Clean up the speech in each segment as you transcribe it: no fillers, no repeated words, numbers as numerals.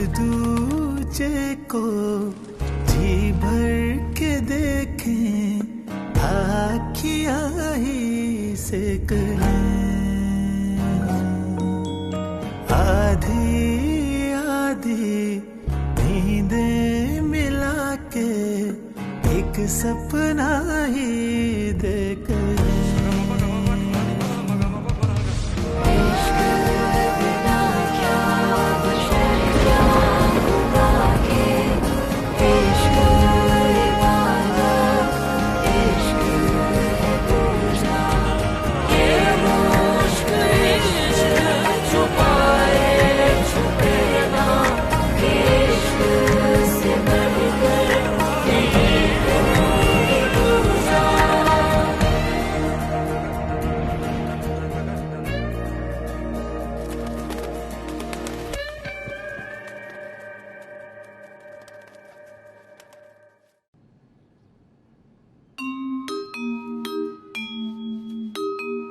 दूजे को जी भर के देखें, आँखियाँ ही सेक लें। आधी आधी नींदें मिला के एक सपना ही देख लें।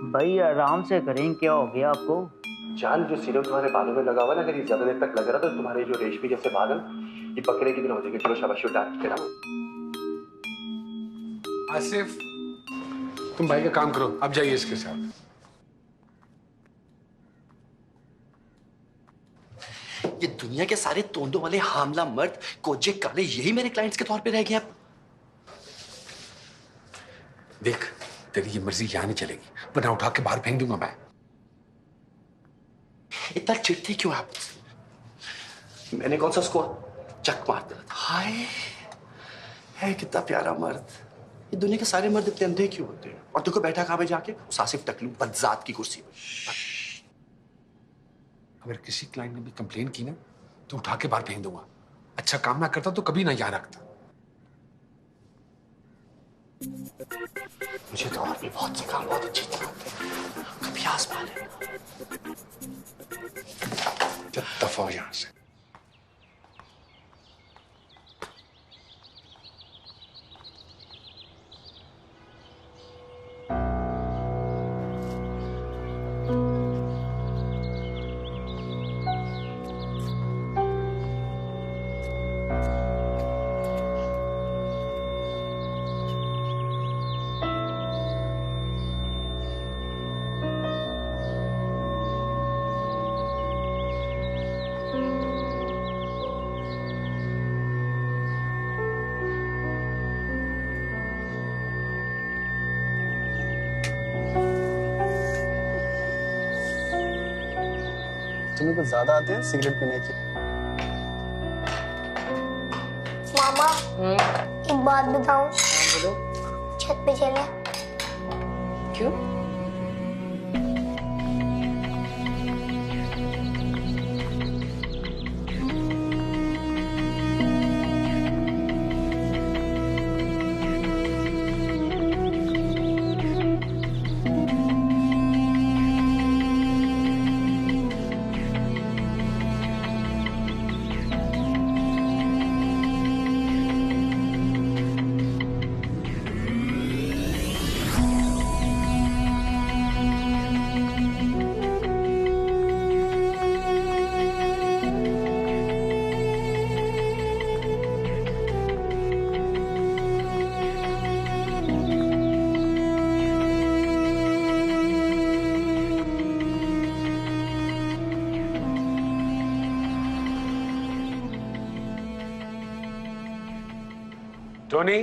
भाई आराम से करें, क्या हो गया आपको? जान, जो सीरम तुम्हारे बालों में लगा हुआ ना, अगर ये ज्यादा देर तक लग रहा तो तुम्हारे जो रेशमी जैसे बाल हैं ये बकरे की तरह हो जाएंगे। चलो शाबाश, डांट के ना। आसिफ, तुम भाई का काम करो, अब जाइए इसके साथ। ये दुनिया के सारे तोंदों वाले हामला मर्द कोजे काले यही मेरे क्लाइंट्स के तौर पे रह गए अब। देख, तेरी ये मर्जी यहाँ नहीं चलेगी, वरना उठा के बाहर फेंक दूंगा मैं। इतना चिढ़ते क्यों आप? मैंने कौन सा उसको चक मार दिया? हाय, है कितना प्यारा मर्द। ये दुनिया के सारे मर्द इतने अंधे क्यों होते हैं? और देखो बैठा कहाँ पे जाके, उस आसिफ टकलू बदजात की कुर्सी पर। अगर किसी क्लाइंट ने भी कंप्लेन की ना तो उठा के बाहर फेंक दूंगा। अच्छा काम ना करता तो कभी ना याद रखता। मुझे तो और भी बहुत से काम बहुत अच्छी तरह आते हैं, कभी आसमान है। दफा यहां से। तुम्हें कुछ ज्यादा आते हैं सिगरेट पीने की। मामा, एक बात बताऊं? बोलो। छत पे चले। क्यों? टोनी,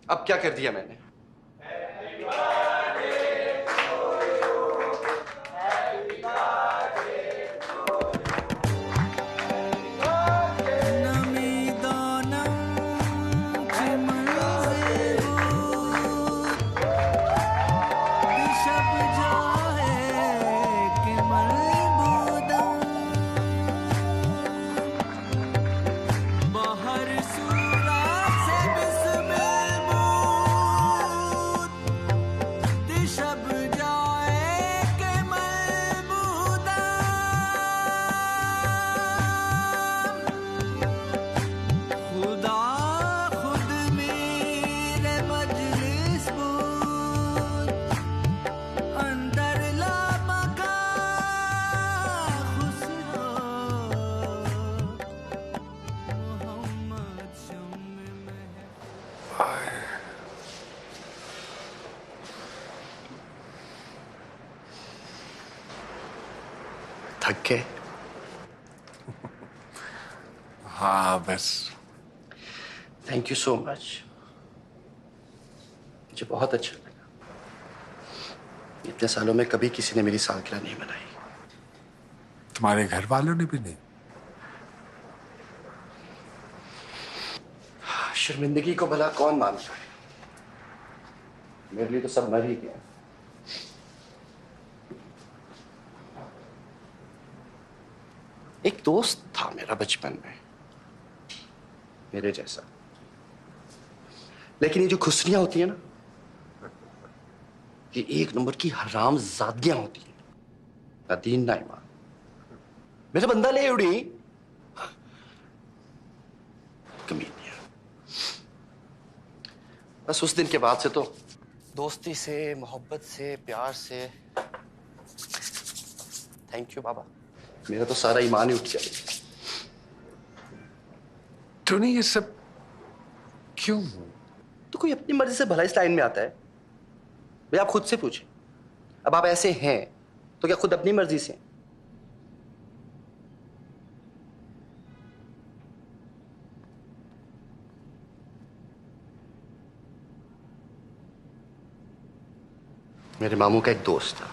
अब क्या कर दिया मैंने? थक गए? हाँ बस। थैंक यू सो मच, मुझे बहुत अच्छा लगा। इतने सालों में कभी किसी ने मेरी सालगिरह नहीं मनाई। तुम्हारे घर वालों ने भी नहीं? शर्मिंदगी को भला कौन मानता है? मेरे लिए तो सब मर ही गया। एक दोस्त था मेरा बचपन में, मेरे जैसा, लेकिन ये जो खुसरियां होती है ना, ये एक नंबर की हरामजादियां होती हैं। ना दीन ना ईमान। मेरा बंदा ले उड़ी कमीनिया। बस उस दिन के बाद से तो दोस्ती से, मोहब्बत से, प्यार से, थैंक यू बाबा, मेरा तो सारा ईमान ही उठ गया। टोनी ये सब क्यों? तो कोई अपनी मर्जी से भला इस लाइन में आता है? भाई आप खुद से पूछें। अब आप ऐसे हैं तो क्या खुद अपनी मर्जी से हैं? मेरे मामू का एक दोस्त था,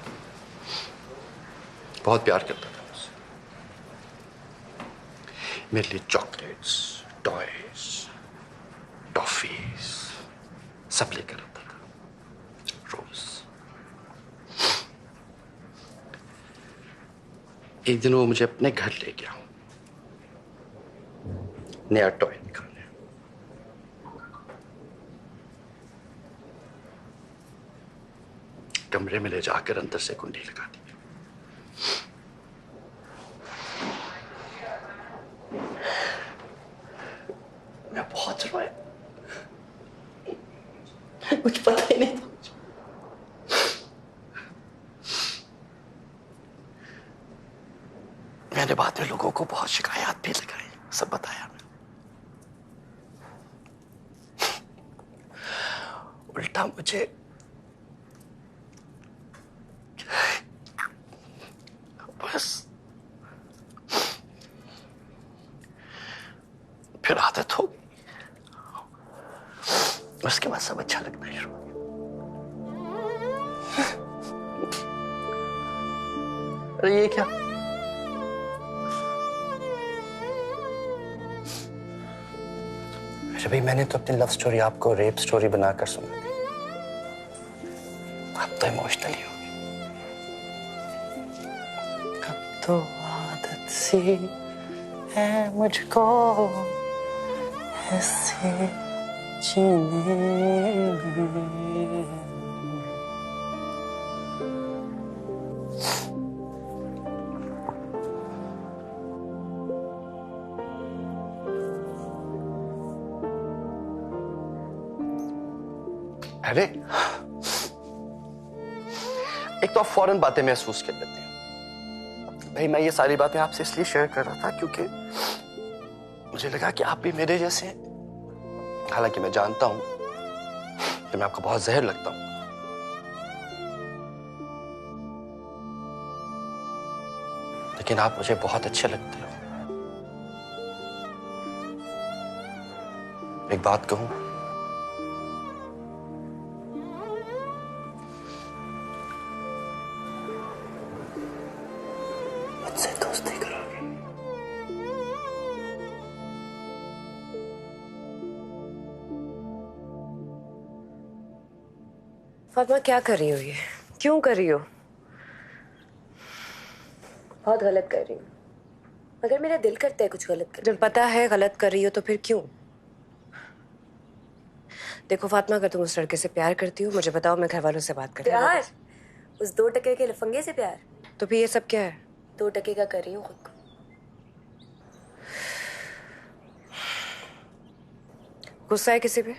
बहुत प्यार करता था मुझसे। मेरे लिए चॉकलेट्स, टॉयज, टॉफीज सब लेकर आता था रोज। एक दिन वो मुझे अपने घर ले गया, नया टॉय निकालने। कमरे में ले जाकर अंदर से कुंडी लगा दी। मैं बहुत रोया, कुछ पता ही नहीं था मुझे। मैंने बाद में लोगों को बहुत शिकायत भी लगाई, सब बताया। उल्टा मुझे बस फिर आदत हो गई। उसके बाद सब अच्छा लगना शुरू हो गया। अरे ये क्या? अरे भाई मैंने तो अपनी लव स्टोरी आपको रेप स्टोरी बनाकर सुना दी। अब तो इमोशनल ही हो गई। अब तो आदत सी है मुझको ऐसे जीने में। अरे एक तो आप फौरन बातें महसूस कर लेते हैं। भाई मैं ये सारी बातें आपसे इसलिए शेयर कर रहा था क्योंकि मुझे लगा कि आप भी मेरे जैसे हैं। हालांकि मैं जानता हूं कि मैं आपको बहुत जहर लगता हूं, लेकिन आप मुझे बहुत अच्छे लगते हो। एक बात कहूं, मुझसे दोस्ती करोगे? फातिमा क्या कर रही हो ये? क्यों कर रही हो? बहुत गलत कर रही हूँ। मगर मेरा दिल करता है कुछ गलत कर। जब पता है गलत कर रही हो तो फिर क्यों? देखो फातिमा, अगर तुम उस लड़के से प्यार करती हो, मुझे बताओ, मैं घर वालों से बात करती हूँ। प्यार? उस 2 टके के लफंगे से प्यार? तो फिर ये सब क्या है? 2 टके का कर रही हूँ खुद को। गुस्सा है किसी पे?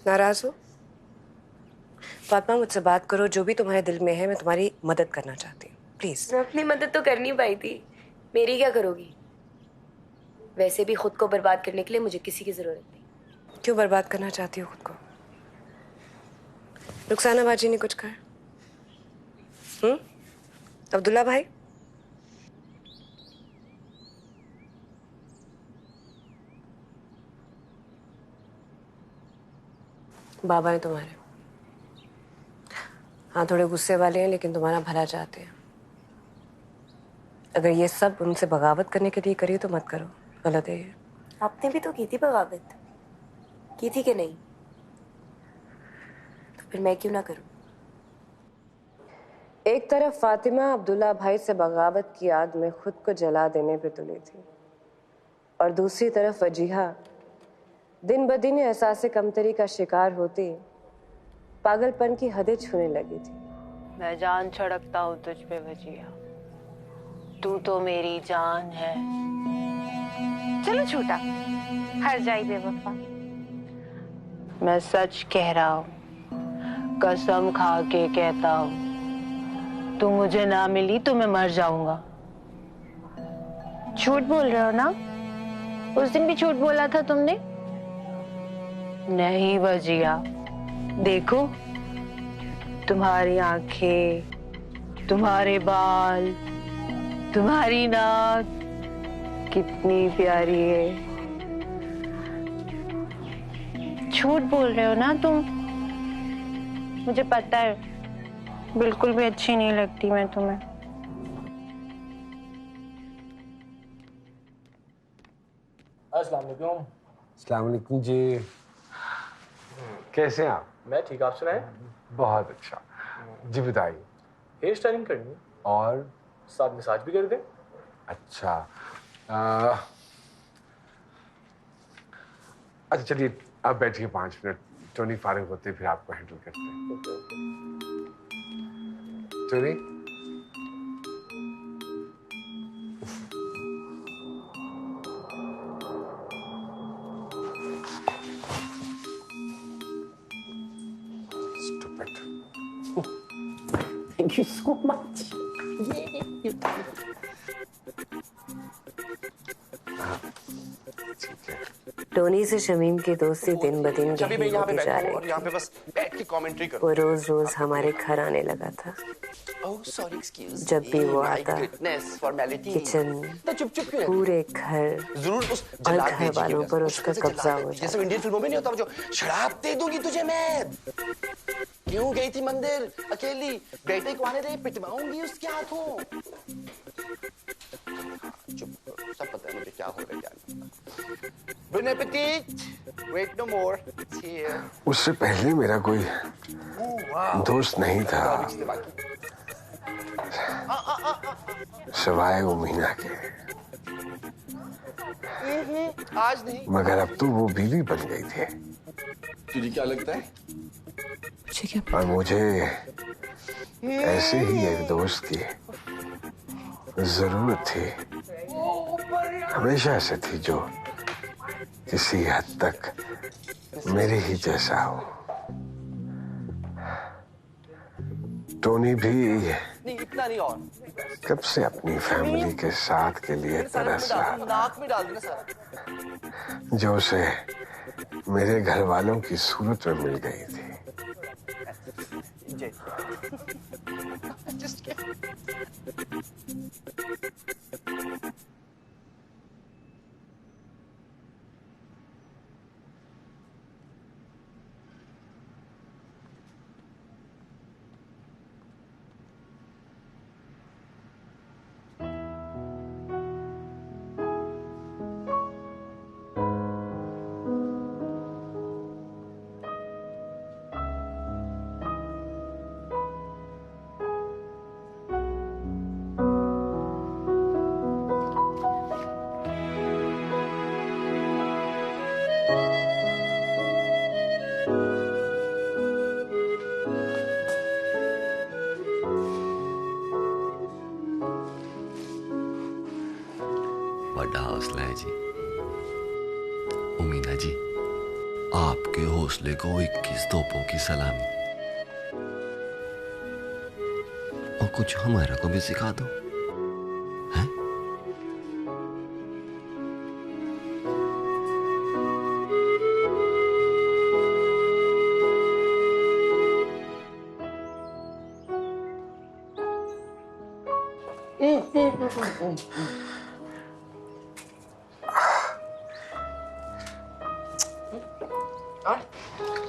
नाराज हो? फातिमा मुझसे बात करो, जो भी तुम्हारे दिल में है, मैं तुम्हारी मदद करना चाहती हूँ, प्लीज। मैं अपनी मदद तो कर नहीं पाई थी, मेरी क्या करोगी? वैसे भी खुद को बर्बाद करने के लिए मुझे किसी की जरूरत नहीं। क्यों बर्बाद करना चाहती हो खुद को? रुखसाना बाजी ने कुछ कहा? अब्दुल्ला भाई? बाबा है तुम्हारे। हाँ, थोड़े गुस्से वाले हैं लेकिन तुम्हारा भला चाहते हैं। अगर ये सब उनसे बगावत करने के लिए करी तो मत करो, गलत है ये। आपने भी तो की थी बगावत, की थी कि नहीं? तो फिर मैं क्यों ना करूं? एक तरफ फातिमा अब्दुल्ला भाई से बगावत की आग में खुद को जला देने पे तुली थी और दूसरी तरफ वजीहा दिन ब दिन एहसास कमतरी का शिकार होती पागलपन की हदें छूने लगी थी। मैं जान छिड़कता हूँ तुझ पे वजीहा, तू तो मेरी जान है। चलो झूठा, हर जाई बेवफा। मैं सच कह रहा हूँ, कसम खा के कहता हूँ, तू मुझे ना मिली तो मैं मर जाऊंगा। झूठ बोल रहे हो ना? उस दिन भी झूठ बोला था तुमने। नहीं वजिया, देखो तुम्हारी आंखें, तुम्हारे बाल, तुम्हारी नाक कितनी प्यारी है। झूठ बोल रहे हो ना तुम, मुझे पता है। बिल्कुल भी अच्छी नहीं लगती मैं तुम्हें। अस्सलाम वालेकुम। अस्सलाम वालेकुम जी। कैसे हैं आप? मैं ठीक, आप सुनाएं? बहुत अच्छा जी, बताइए। हेयर स्टाइलिंग करनी है और साथ मसाज भी कर दें। अच्छा अच्छा चलिए आप बैठिए 5 मिनट, टोनी फारिग होते फिर आपको हैंडल करते हैं। Tony, Thank you so much. Tony से शमीम की दोस्ती दिन ब दिन अभी मैं गहरी यहाँ पे होती जा बैठा हूँ और रही यहाँ थी। पे बस बैठ के कमेंट्री करूँ। वो रोज रोज हमारे घर आने लगा था। Oh, sorry, excuse जब भी me. वो My आता, goodness, formality. किचन, तो चुप चुप क्यों रहती? पूरे घर जरूर उस और जलाद घर बेच के वालों वजह पर से, उसका उस वजह से कब्जा जलाद हो बेच, जैसे इंडियन फिल्मों में नहीं होता वो जो शराब दे दूंगी तुझे मैं। क्यों गई थी मंदिर अकेली? बेटे को आने दे, पिटवाऊंगी उसके हाथों। चुप, सब पता है मुझे क्या हो रहा है क्या। Bon appetit. Wait no more. It's here. उससे पहले मेरा कोई दोस्त नहीं था सिवाय वो मीना के। आज नहीं। मगर अब तो वो बीवी बन गई थी तुझे क्या लगता है? और मुझे ऐसे ही एक दोस्त की जरूरत थी, हमेशा से थी, जो किसी हद तक मेरे ही जैसा हो। टोनी भी नहीं, इतना नहीं और। कब से अपनी फैमिली के साथ के लिए तरस रहा, नाक में डाल देना सारा। जो उसे मेरे घर वालों की सूरत में मिल गई थी। Just kidding. बड़ा हौसला है जी। उमीना जी, आपके हौसले को 21 तोपों की सलामी। और कुछ हमारा को भी सिखा दो, हैं?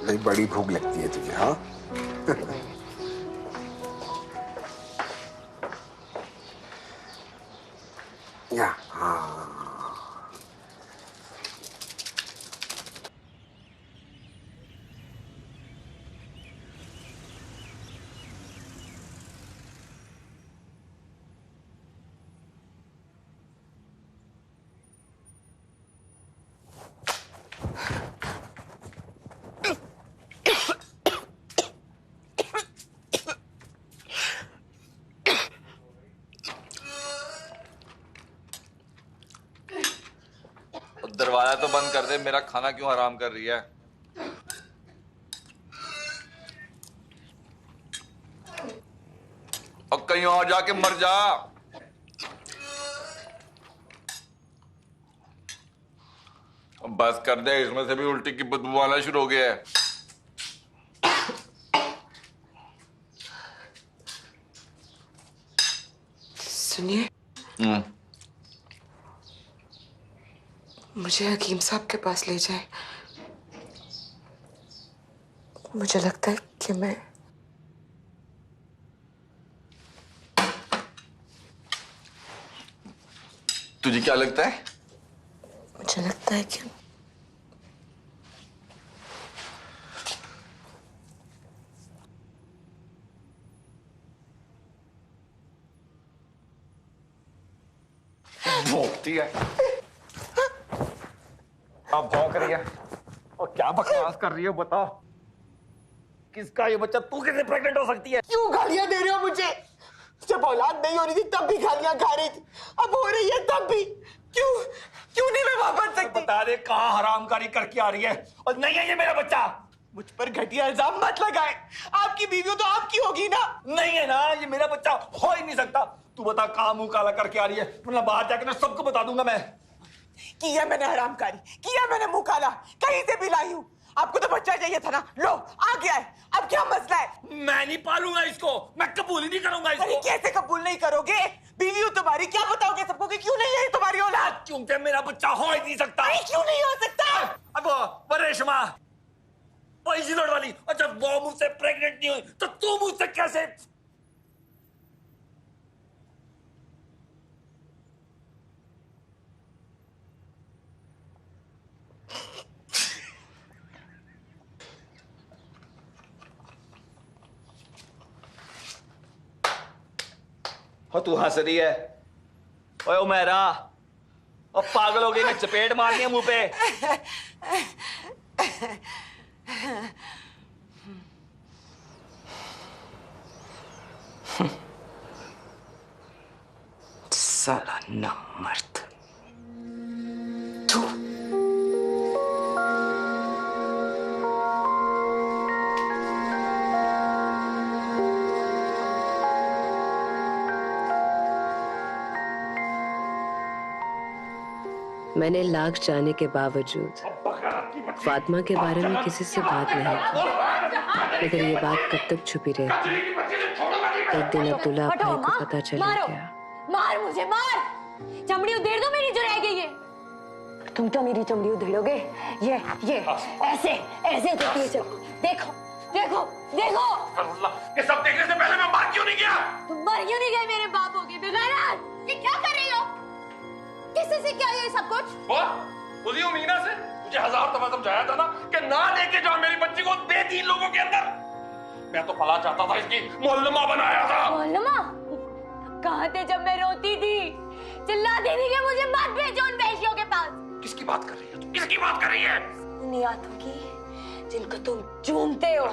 नहीं, बड़ी भूख लगती है तुझे, हाँ? या, हाँ। दरवाजा तो बंद कर दे, मेरा खाना क्यों हराम कर रही है? और कहीं और जाके मर जा। बस कर दे, इसमें से भी उल्टी की बदबू आना शुरू हो गया है। सुनिए, मुझे हकीम साहब के पास ले जाए। मुझे लगता है कि मैं तुझे क्या लगता है? मुझे लगता है कि भौंकती है। अब भौंक रही है और क्या बकवास कर रही है, बताओ। किसका ये बच्चा? तू कैसे प्रेग्नेंट हो सकती है? क्यों गालियां दे रहे हो मुझे? जब औलाद नहीं हो रही थी तब भी गालियां खा रही थी, अब हो रही है तब भी। क्यों क्यों नहीं मैं वापस सकती? बता दे कहाँ हरामकारी करके आ रही है। और नहीं है ये मेरा बच्चा। मुझ पर घटिया इल्जाम मत लगाए। आपकी बीवी तो आपकी होगी ना? नहीं है ना, ये मेरा बच्चा हो ही नहीं सकता। तू बता कहाँ मुंह काला करके आ रही है, वरना बाहर जाकर ना सबको बता दूंगा मैं। किया मैंने हरामकारी, किया मैंने मुंह काला, कहीं से भी लाई हूं। आपको तो बच्चा चाहिए था ना, लो आ गया है। अब क्या मसला है? मैं नहीं पालूंगा इसको, मैं कबूल ही नहीं करूंगा इसको। अरे कैसे कबूल नहीं करोगे? बीवी हो तुम्हारी, क्या बताओगे सबको कि क्यों नहीं है तुम्हारी औलाद? क्योंकि मेरा बच्चा हो ही नहीं सकता। अरे क्यों नहीं हो सकता? अब रेशमा पैसी लौट वाली, और जब वो मुझसे प्रेग्नेंट नहीं हुई तो तू मुझसे कैसे? और तू हंस रही है? ओए उमेरा, और पागल हो गई, मैं चपेट मारनी है मुंह पे। साला नामर्द। तू मैंने लाख जाने के बावजूद फातिमा के बारे में किसी से बात नहीं की, मगर ये बात कब तक छुपी रहती। एक दिन अब्दुल्ला भाई को पता चला गया। मार मुझे, मार। चमड़ी उधेड़ दो मेरी जो रह गई है। तुम तो मेरी चमड़ी उधेड़ोगे? ये ऐसे ऐसे होती है। चलो देखो देखो देखो। ये सब देखने से पहले मैं मर क्यों नहीं गया? तुम मर क्यों नहीं गए? मेरे बाप हो गए बेगैरत। ये क्या कर रही हो? किससे से क्या ये सब कुछ? उसी उमीना से मुझे 1000 दफा समझाया था ना कि ना लेके जाओ मेरी बच्ची को बेदीन लोगों के अंदर। मैं तो फला चाहता था, इसकी मोहल्लमा बनाया था। मोहल्लमा? कहाँ थे जब मैं रोती थी? चिल्लाती थी कि मुझे मत भेजो उन वैश्यों के पास। किसकी बात कर रही है तू? किसकी बात कर रही है? उन हाथों की जिनको तुम चूमते हो,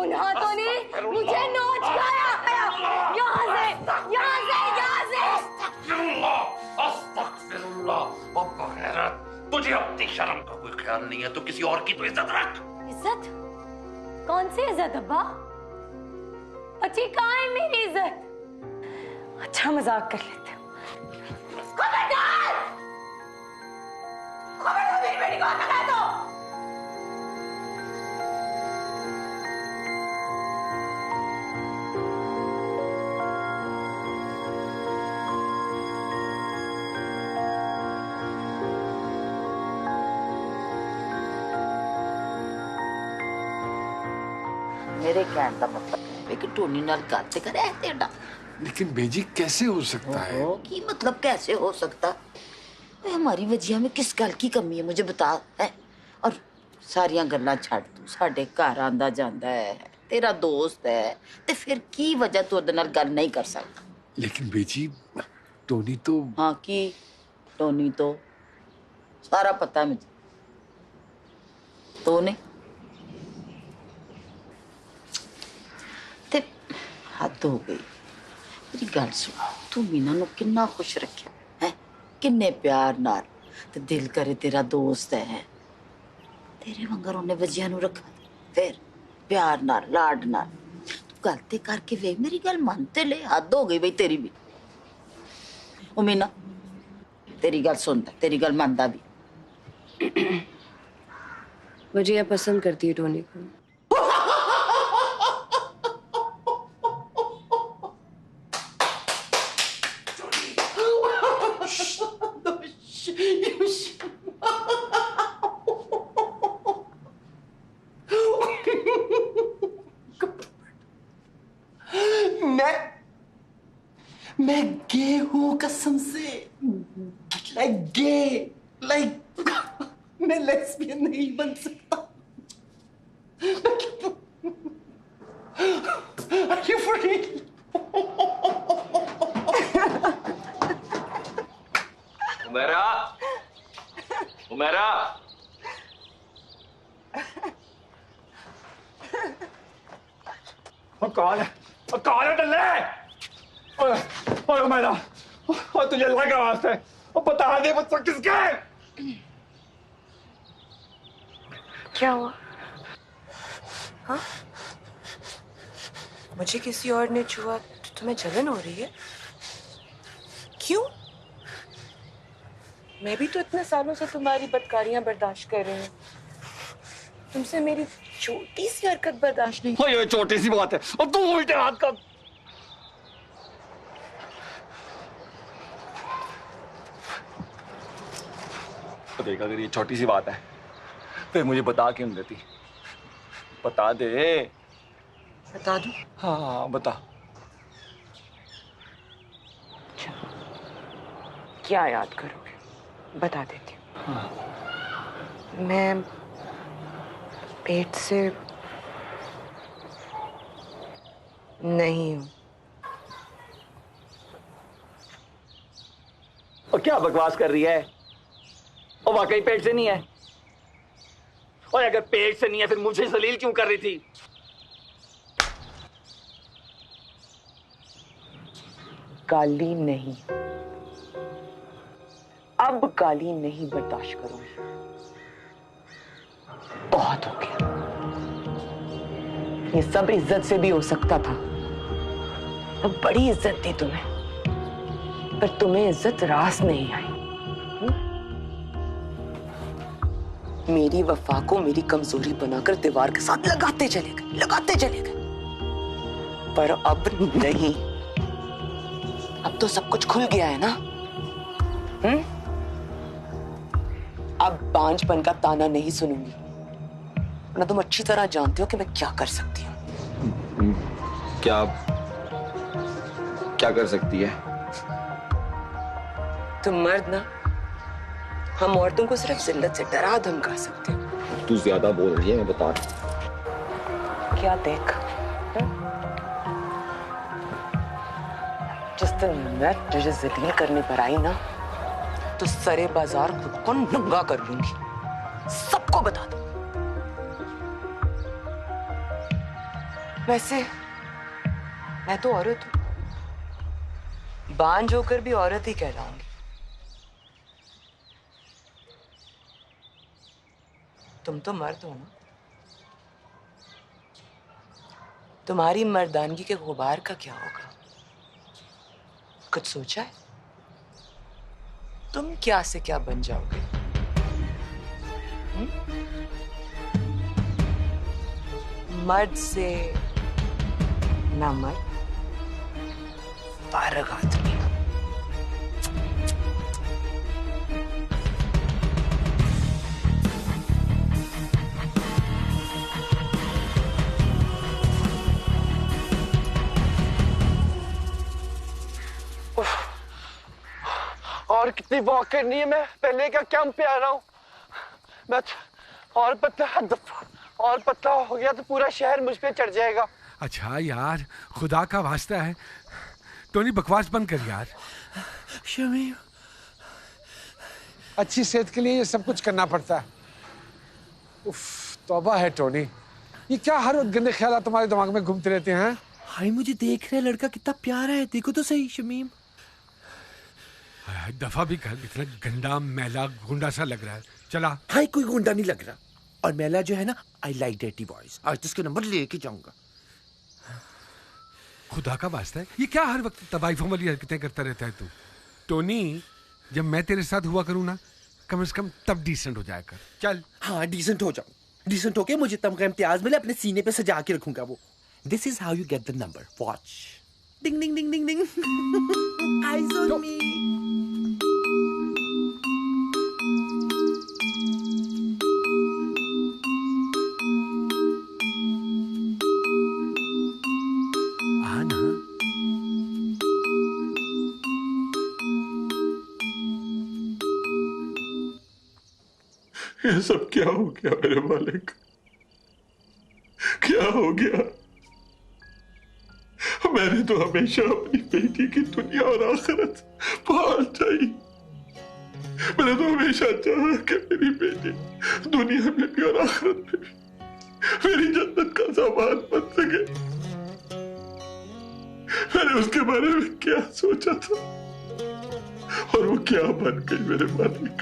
उन हाथों ने मुझे नोच खाया। यहाँ से, यहाँ से, यहाँ से। तुझे अपनी शर्म का कोई ख्याल नहीं है तो किसी और की तो इज्जत रख। इज्जत? कौन सी इज्जत अब्बा? अच्छी कहाँ है मेरी इज्जत? अच्छा मजाक कर लेते हो। खबरदार! खबरदार मेरी बेटी को हाथ लगा दो। मेरे कहने का मतलब है कि टोनी नाल गल ते करे तेरा। लेकिन बेजी कैसे हो सकता है? की मतलब कैसे हो सकता? हमारी वजिया में किस गल की कमी है मुझे बता है। और सारियां गल्लां छੱਡ तू साडे घर आंदा जांदा है तेरा दोस्त है ते फिर की वजह तू ओदे नाल गल नहीं कर सकता? लेकिन बेजी टोनी तो हाँ की टोनी तो सारा पता है मुझे। तो नहीं ते हद हो गई। मेरी गल सुन तू मीना नू किन्ना खुश रखिया है किन्ने प्यार नाल ते दिल करे तेरा दोस्त है तेरे वंगर उन्हें वजिया नू रखा फिर प्यार नाल लाड नाल तू गल ते करके वे मेरी गल मन ते ले। हद हो गई बई तेरी भी। ओ मीना तेरी गल सुनता तेरी गल मानता भी। वजिया पसंद करती है टोनी को। मैं गे हूं कसम से। लाइक गे लाइक मैं लेस्बियन नहीं बन सकता। Are you for real? Umera Umera कौन है टल्ले? ओए उमेरा और तुझे लगा वास्ते और बता दे मुझसे किसके? क्या हुआ? हाँ? मुझे किसी और ने छुआ तो तुम्हें जलन हो रही है? क्यों? मैं भी तो इतने सालों से तुम्हारी बदकारियां बर्दाश्त कर रही हूँ। तुमसे मेरी छोटी सी हरकत बर्दाश्त नहीं। ये छोटी सी बात है और तू उल्टे हाथ का। तो देख अगर ये छोटी सी बात है फिर मुझे बता क्यों देती? बता दे। बता दूं? हाँ बता। अच्छा क्या याद करोगे? बता देती हूँ। हाँ। मैं पेट से नहीं हूँ। और क्या बकवास कर रही है? और वाकई पेट से नहीं है? और अगर पेट से नहीं है फिर मुझे जलील क्यों कर रही थी? गाली नहीं, अब गाली नहीं बर्दाश्त करूंगी। बहुत हो गया। ये सब इज्जत से भी हो सकता था। अब बड़ी इज्जत दी तुम्हें, पर तुम्हें इज्जत रास नहीं आई। मेरी वफा को मेरी कमजोरी बनाकर दीवार के साथ लगाते चले गए। पर अब नहीं। अब तो सब कुछ खुल गया है ना? अब बांझपन का ताना नहीं सुनूंगी, वरना तुम अच्छी तरह जानते हो कि मैं क्या कर सकती हूँ। क्या कर सकती है? तुम मर्द ना, हम औरतों को सिर्फ जिल्लत से डरा धमका सकते हो। तू ज्यादा बोल रही है, मैं बता रहा। क्या देख, जिस दिन मैं तुझे जलील करने पर आई ना, तो सरे बाजार खुद को नंगा कर लूंगी, सबको बता दूं। वैसे मैं तो औरत हूं, बांझ होकर भी औरत ही कहलाऊंगी। तुम तो मर्द हो ना? तुम्हारी मर्दानगी के गुबार का क्या होगा? कुछ सोचा है? तुम क्या से क्या बन जाओगे? मर्द से ना मर्द, फारग आदमी। और कितनी वॉक करनी है? मैं पहले का कैंप पे आ रहा हूँ। मैं और पतला हो गया तो पूरा शहर मुझ पे चढ़ जाएगा। अच्छा यार, खुदा का वास्ता है, टोनी बकवास बंद कर यार। शमीम, अच्छी सेहत के लिए ये सब कुछ करना पड़ता है। उफ, तौबा है टोनी, ये क्या हर वक्त गंदे ख्याल तुम्हारे दिमाग में घूमते रहते हैं? हाय मुझे देख रहे लड़का कितना प्यारा है, देखो तो सही शमीम। दफा भी कर, इतना गंदा मैला गुंडा सा लग रहा है। चला। हाय कोई गुंडा नहीं लग रहा, और मैला जो है ना, आई लाइक डर्टी बॉयज। आज तो इसके नंबर लेके जाऊंगा। खुदा का वास्ता है, ये क्या हर वक्त तवाइफों वाली हरकतें करता रहता है तू? टोनी, जब मैं तेरे साथ हुआ करूँ ना, कम से कम तब डिसेंट हो जाया कर। चल। हाँ डिसेंट हो जाऊं, डिसेंट होके मुझे तमगा इम्तियाज मिले, अपने सीने पे सजा के रखूंगा वो। This is how you get the number, watch. Ding ding ding ding ding. Eyes on me. ये सब क्या हो गया मेरे मालिक? क्या हो गया? मैंने तो हमेशा अपनी बेटी की दुनिया और आखिरत पाल चाहिए। मैंने तो हमेशा चाहा कि मेरी बेटी दुनिया में भी और आखिरत में भी मेरी जन्नत का सामान बन सके। मैंने उसके बारे में क्या सोचा था और वो क्या बन गई मेरे मालिक।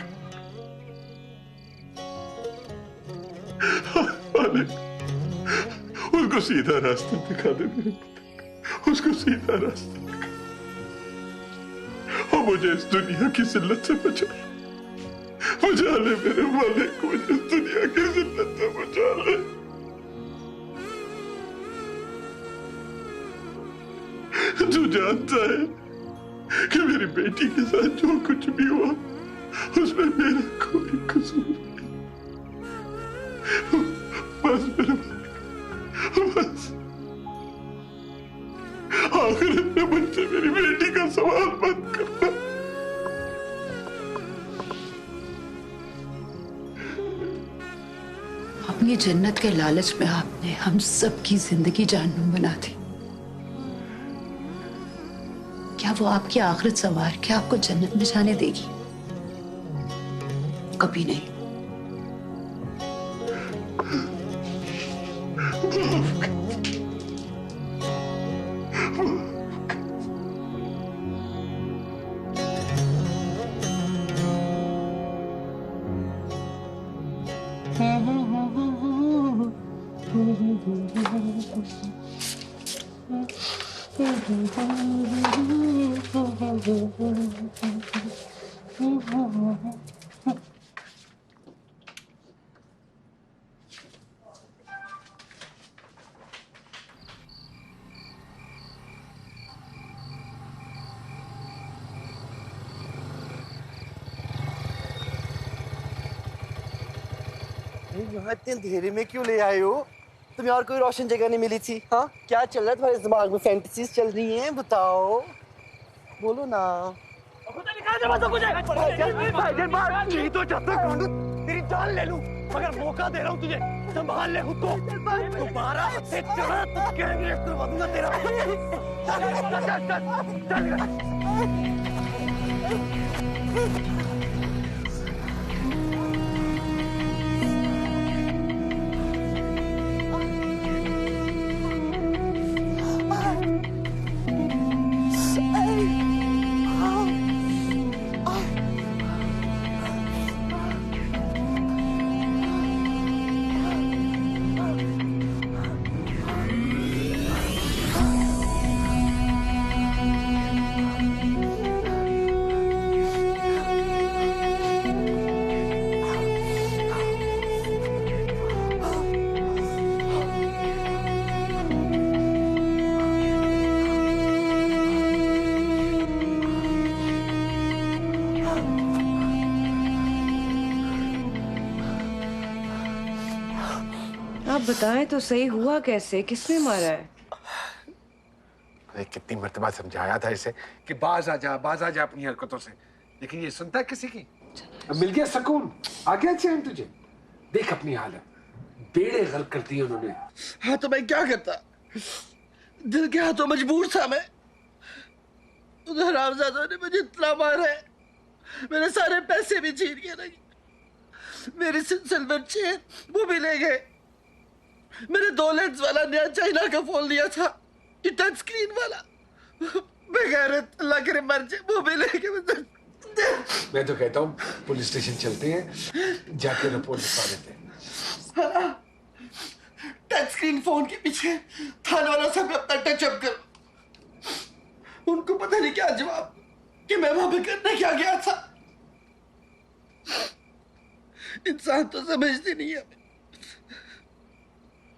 उसको सीधा रास्ता दिखा दे मेरे पुत्र, उसको सीधा रास्ता दिखा, और मुझे इस दुनिया की जिल्लत से बचा ले मेरे मालिक, मुझे इस दुनिया की जिल्लत से बचा ले। तू जानता है कि मेरी बेटी के साथ जो कुछ भी हुआ उसमें मेरा कोई कसूर नहीं। बस मेरे बस आखिरत में मुझसे मेरी बेटी का सवाल मत करना। अपनी जन्नत के लालच में आपने हम सबकी जिंदगी जहन्नुम बना दी। क्या वो आपकी आखिरत संवार के आपको जन्नत में जाने देगी? कभी नहीं। यहाँ इतने अंधेरे में क्यों ले आए हो? तुम्हें और कोई रोशन जगह नहीं मिली थी? हाँ क्या चल रहा है तुम्हारे दिमाग में? फैंटेसीज चल रही हैं? बताओ, बोलो ना। नहीं तो जब तक तेरी जान ले लूं, मगर मौका दे रहा हूं तुझे, संभाल ले खुद को। दोबारा से चढ़ा तो गैंगरेप करवा दूंगा तेरा। आप बताएं तो सही, हुआ कैसे? किसने मारा है? अरे कितनी मर्तबा समझाया था इसे कि बाज आ जा अपनी हरकतों से, लेकिन ये सुनता किसी की? अब मिल गया सुकून, आ गया चैन तुझे। देख अपनी हालत, बेड़े गर्क कर दिए उन्होंने। हाँ तो मैं क्या करता, दिल के हाथों मजबूर था मैं। उधर हरामजादों ने मुझे इतना मारा है, मेरे सारे पैसे भी छीन के लगे, मेरी सिल्वर चेन वो भी ले गए, मेरे 2 लेंस वाला नया चाइना का फोन लिया था, ये टच स्क्रीन वाला, बेगैरत अल्लाह करे मर जाए, वो भी ले गए। मैं तो कहता हूँ पुलिस स्टेशन चलते हैं, जाके रिपोर्ट लिखवा देते हैं। टच स्क्रीन फोन के पीछे थाने वालों से अपना टचअप करो, उनको पता नहीं क्या जवाब कि मैं वहां पे करने क्या गया था। इंसान तो समझती नहीं है,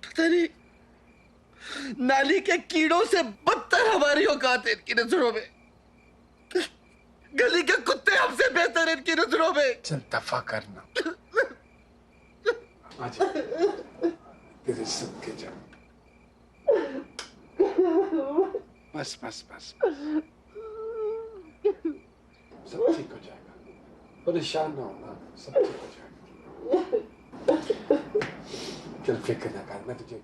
पता नहीं नाली के कीड़ों से बदतर हमारी औकात है इनकी नजरों में, गली के कुत्ते हमसे बेहतर इनकी नजरों में। चल दफा करना, आजा तेरे सदके जा। बस बस बस, सब ठीक हो जाएगा, परेशान ना होना, सब ठीक हो जाएगा। चल फिक्र ना कर, मैं तुझे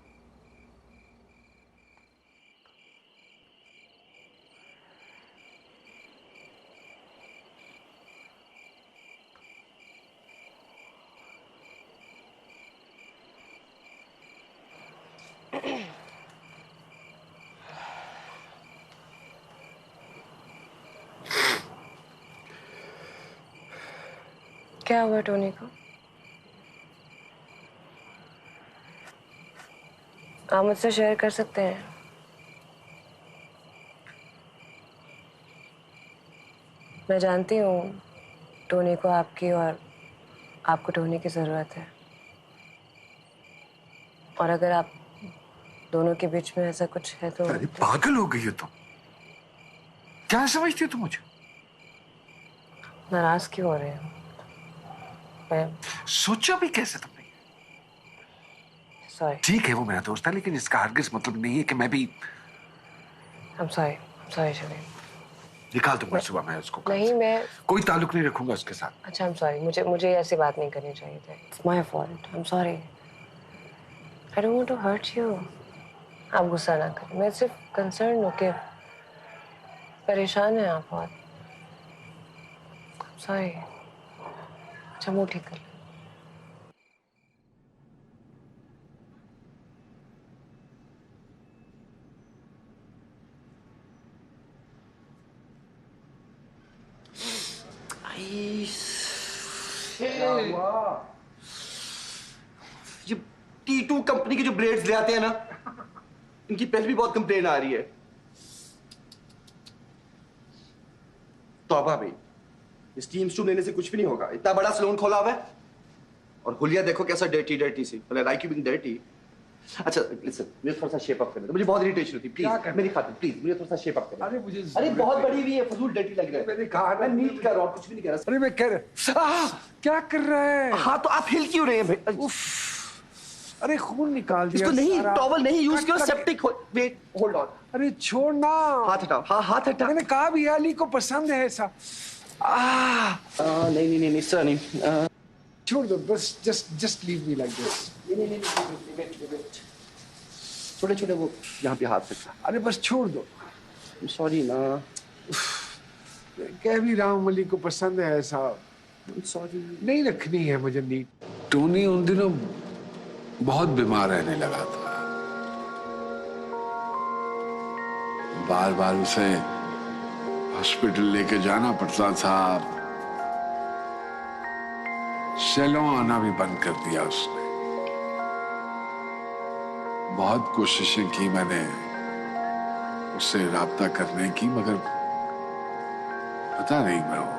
क्या हुआ टोनी को? आप मुझसे शेयर कर सकते हैं? मैं जानती हूँ टोनी को आपकी और आपको टोनी की ज़रूरत है, और अगर आप दोनों के बीच में ऐसा कुछ है तो। अरे पागल हो गई हो तुम, क्या समझती हो तुम मुझे? नाराज क्यों हो रहे हो? सोचा भी कैसे तुमने? सॉरी। ठीक है वो मेरा दोस्त है, लेकिन इसका हरगिज मतलब नहीं है कि मैं भी। I'm sorry Shabir. निकाल दूंगा सुबह मैं उसको। नहीं, मैं कोई ताल्लुक नहीं रखूंगा उसके साथ। अच्छा, I'm sorry, मुझे ऐसी बात नहीं करनी चाहिए थी। It's my fault, I'm sorry. I don't want to hurt you. आप गुस्सा ना करें, मैं सिर्फ कंसर्न हूँ कि परेशान हैं आप बहुत। I'm sorry. अच्छा मुँह ठीक कर लो। ये T2 कंपनी के जो ब्लेड्स ले आते हैं ना, इनकी पहले भी बहुत कंप्लेन आ रही है। तौबा भाई, इस टीम स्टूम लेने से कुछ भी नहीं होगा, इतना बड़ा सलून खोला हुआ है, और हुलिया देखो कैसा डर्टी सी। मतलब लाइक यू बीइंग डर्टी। अच्छा लिसन, मुझे थोड़ा सा शेप अप करना, मुझे बहुत इरिटेशन होती है, प्लीज मेरी खातिर प्लीज मुझे थोड़ा सा शेप अप करना। अरे बहुत बड़ी हुई है, फजूल डर्टी लग रहा है। मैंने कहा मैं नीट कर रहा हूं, कुछ भी नहीं कर रहा। अरे मैं कह रहा, क्या कर रहा है? हाँ तो आप हिल क्यों रहे हैं भाई? अरे खून निकाल दिया। इसको नहीं, टॉवल नहीं यूज किया, सेप्टिक। Wait, hold on. अरे छोड़ ना, हाथ हटाओ। हाँ हाथ हटा। मैंने कहा भी अली को पसंद है ऐसा। नहीं सर नहीं, छोड़ दो बस, just leave me like this. नहीं, छोटे छोटे वो यहाँ पे हाथ रखा। अरे बस छोड़ दो। सॉरी ना, कह भी रहा हूँ अली को पसंद है ऐसा। सॉरी, नहीं रखनी है मुझे नीट। टोनी उन दिनों बहुत बीमार रहने लगा था, बार बार उसे हॉस्पिटल लेके जाना पड़ता था, सैलून आना भी बंद कर दिया उसने। बहुत कोशिशें की मैंने उससे राब्ता करने की, मगर पता नहीं मैं वो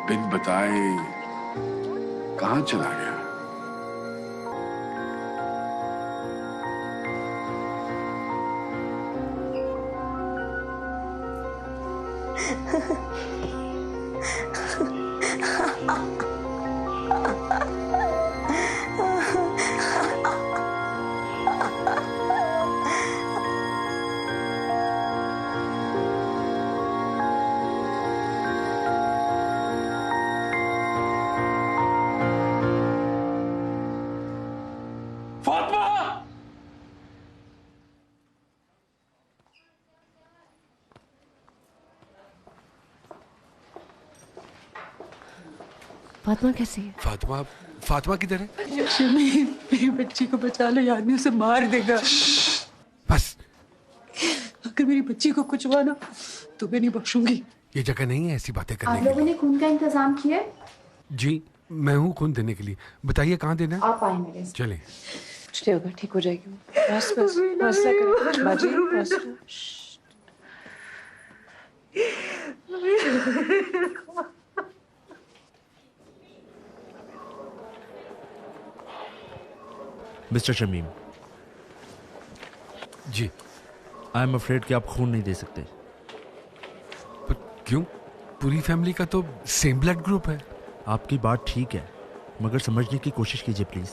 बिन बताए कहाँ चला गया। फातिमा कैसी है? फातिमा किधर है? मेरी बच्ची को बचा लो, याद नहीं उसे मार देगा। बस अगर मेरी बच्ची को कुछ हुआ ना तो मैं नहीं बख्शूंगी। ये जगह नहीं है ऐसी बातें करने आप की। लोगों ने खून का इंतजाम किया? जी मैं हूँ खून देने के लिए। बताइए कहाँ देना है? आप आए मेरे साथ। चलें। कुछ नहीं होगा, ठीक हो जाएगी। बस बस हौसला करो बाजी, हौसला। Mister Shamim ji, I am afraid कि आप खून नहीं दे सकते। पर क्यों? पूरी फैमिली का तो सेम ब्लड ग्रुप है। आपकी बात ठीक है, मगर समझने की कोशिश कीजिए प्लीज।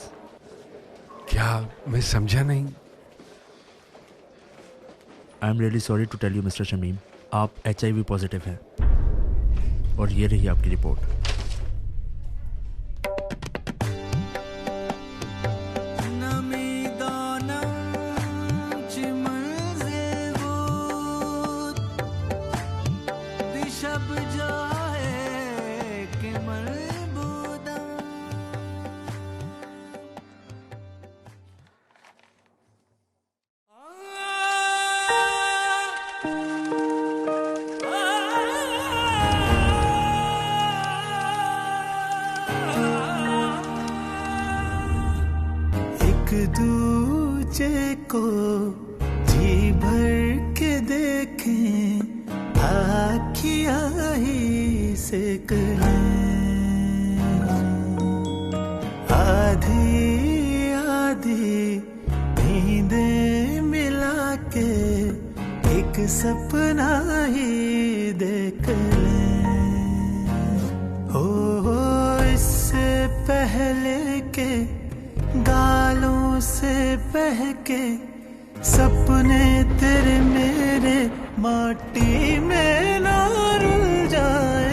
क्या? मैं समझा नहीं। I am really sorry to tell you mister Shamim, आप HIV पॉजिटिव हैं और ये रही आपकी रिपोर्ट। दूजे को जी भर के देखें, आँखियाँ ही से करें। आधी आधी नींदें मिला के एक सपना ही देख लें। हो इससे पहले के गालों से बहके सपने तेरे मेरे माटी में ना रुल जाए।